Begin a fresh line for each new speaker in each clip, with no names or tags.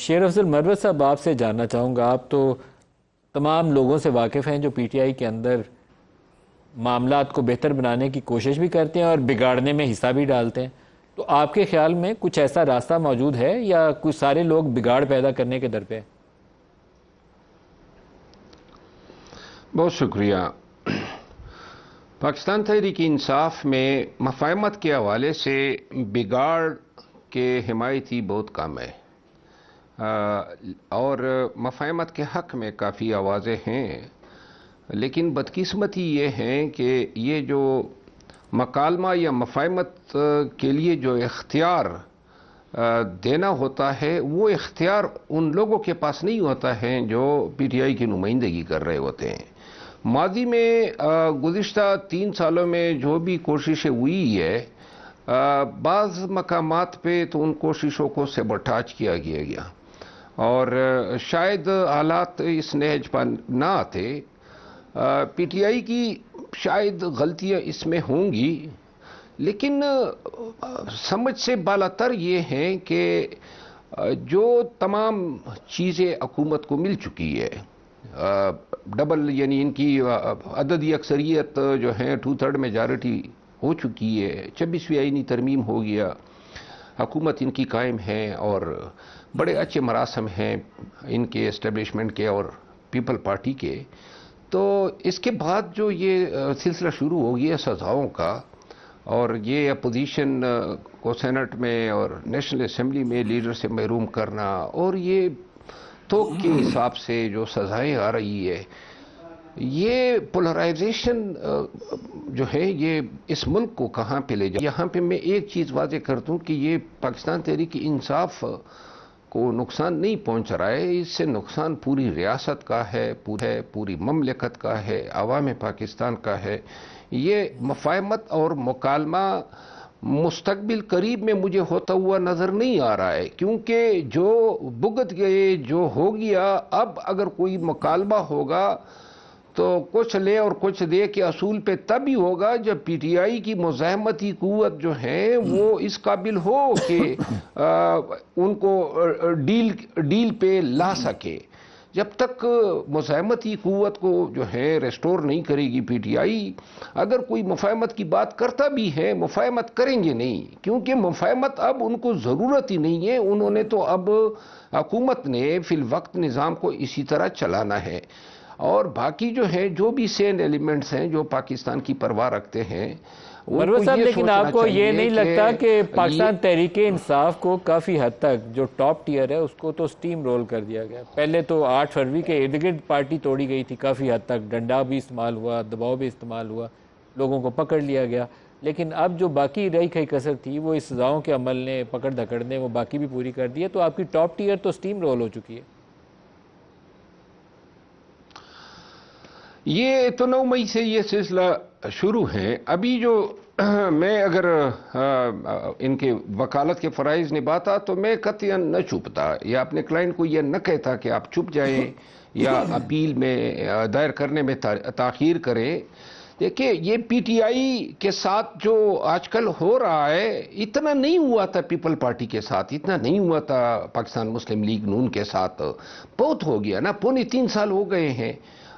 شیر افضل مروت صاحب، آپ سے جاننا چاہوں گا، آپ تو تمام لوگوں سے واقف ہیں جو پی ٹی آئی کے اندر معاملات کو بہتر بنانے کی کوشش بھی کرتے ہیں اور بگاڑنے میں حصہ بھی ڈالتے ہیں، تو آپ کے خیال میں کچھ ایسا راستہ موجود ہے یا کچھ سارے لوگ بگاڑ پیدا کرنے کے در پہ؟
بہت شکریہ۔ پاکستان تحریک انصاف میں مفاہمت کے حوالے سے بگاڑ کے حمایتی بہت کم ہے، اور مفاہمت کے حق میں کافی آوازیں ہیں، لیکن بدقسمتی یہ ہے کہ یہ جو مکالمہ یا مفاہمت کے لیے جو اختیار دینا ہوتا ہے، وہ اختیار ان لوگوں کے پاس نہیں ہوتا ہے جو پی ٹی آئی کی نمائندگی کر رہے ہوتے ہیں۔ ماضی میں گزشتہ 3 سالوں میں جو بھی کوششیں ہوئی ہے، بعض مقامات پہ تو ان کوششوں کو سیبوٹاج کیا گیا اور شاید حالات اس نہج پر نہ آتے۔ پی ٹی آئی کی شاید غلطیاں اس میں ہوں گی، لیکن سمجھ سے بالاتر یہ ہیں کہ جو تمام چیزیں حکومت کو مل چکی ہے، ڈبل یعنی ان کی عددی اکثریت جو ہیں 2/3 میجارٹی ہو چکی ہے، 26ویں آئینی ترمیم ہو گیا، حکومت ان کی قائم ہے اور بڑے اچھے مراسم ہیں ان کے اسٹیبلشمنٹ کے اور پیپل پارٹی کے۔ تو اس کے بعد جو یہ سلسلہ شروع ہو گیا سزاؤں کا، اور یہ اپوزیشن کو سینٹ میں اور نیشنل اسمبلی میں لیڈر سے محروم کرنا، اور یہ توق کے حساب سے جو سزائیں آ رہی ہے، یہ پولرائزیشن جو ہے یہ اس ملک کو کہاں پہ لے جائے۔ یہاں پہ میں ایک چیز واضح کر دوں کہ یہ پاکستان تحریک انصاف کو نقصان نہیں پہنچ رہا ہے، اس سے نقصان پوری ریاست کا ہے، پوری مملکت کا ہے، عوام پاکستان کا ہے۔ یہ مفاہمت اور مکالمہ مستقبل قریب میں مجھے ہوتا ہوا نظر نہیں آ رہا ہے، کیونکہ جو بھگت گئے، جو ہو گیا، اب اگر کوئی مکالمہ ہوگا تو کچھ لے اور کچھ دے کے اصول پہ تب ہی ہوگا جب پی ٹی آئی کی مزاحمتی قوت جو ہے وہ اس قابل ہو کہ ان کو ڈیل پہ لا سکے۔ جب تک مزاحمتی قوت کو جو ہے ریسٹور نہیں کرے گی پی ٹی آئی، اگر کوئی مفاہمت کی بات کرتا بھی ہے، مفاہمت کریں گے نہیں، کیونکہ مفاہمت اب ان کو ضرورت ہی نہیں ہے۔ انہوں نے تو اب حکومت نے فی الوقت نظام کو اسی طرح چلانا ہے، اور باقی جو ہے جو بھی سین ایلیمنٹس ہیں جو پاکستان کی پرواہ رکھتے ہیں،
مروت صاحب، لیکن آپ کو یہ نہیں لگتا کہ پاکستان تحریک انصاف کو کافی حد تک جو ٹاپ ٹیئر ہے اس کو تو سٹیم رول کر دیا گیا؟ پہلے تو 8 فروری کے ارد گرد پارٹی توڑی گئی تھی، کافی حد تک ڈنڈا بھی استعمال ہوا، دباؤ بھی استعمال ہوا، لوگوں کو پکڑ لیا گیا، لیکن اب جو باقی رہی کھئی کسر تھی وہ اس سزاؤں کے عمل نے، پکڑ دھکڑ نے وہ باقی بھی پوری کر دی ہے، تو آپ کی ٹاپ ٹیئر تو سٹیم رول ہو چکی ہے۔
یہ تو 9 مئی سے یہ سلسلہ شروع ہے۔ ابھی جو میں اگر ان کے وکالت کے فرائض نبھاتا تو میں قطعاً نہ چھپتا یا اپنے کلائنٹ کو یہ نہ کہتا کہ آپ چھپ جائیں یا اپیل میں دائر کرنے میں تاخیر کریں۔ دیکھیں، یہ پی ٹی آئی کے ساتھ جو آج کل ہو رہا ہے، اتنا نہیں ہوا تھا پیپل پارٹی کے ساتھ، اتنا نہیں ہوا تھا پاکستان مسلم لیگ نون کے ساتھ۔ بہت ہو گیا نا، 3.25 سال ہو گئے ہیں،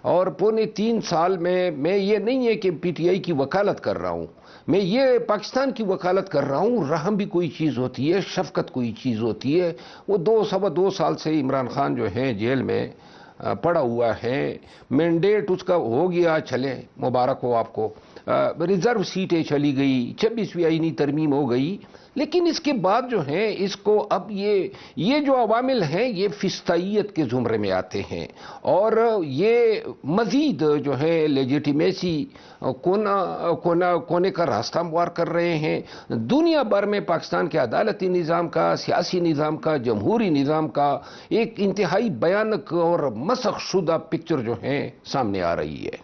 اور 3.25 سال میں یہ نہیں ہے کہ پی ٹی آئی کی وکالت کر رہا ہوں، میں یہ پاکستان کی وکالت کر رہا ہوں۔ رحم بھی کوئی چیز ہوتی ہے، شفقت کوئی چیز ہوتی ہے۔ وہ 2 سال سے عمران خان جو ہیں جیل میں پڑا ہوا ہے، مینڈیٹ اس کا ہو گیا، چلے مبارک ہو آپ کو، ریزرو سیٹیں چلی گئی، 26ویں آئینی ترمیم ہو گئی، لیکن اس کے بعد جو ہیں اس کو اب یہ جو عوامل ہیں یہ فسطائیت کے زمرے میں آتے ہیں، اور یہ مزید جو ہے لیجیٹیمیسی کونے کا راستہ ہموار کر رہے ہیں۔ دنیا بھر میں پاکستان کے عدالتی نظام کا، سیاسی نظام کا، جمہوری نظام کا ایک انتہائی بیانک اور مسخ شدہ پکچر جو ہے سامنے آ رہی ہے۔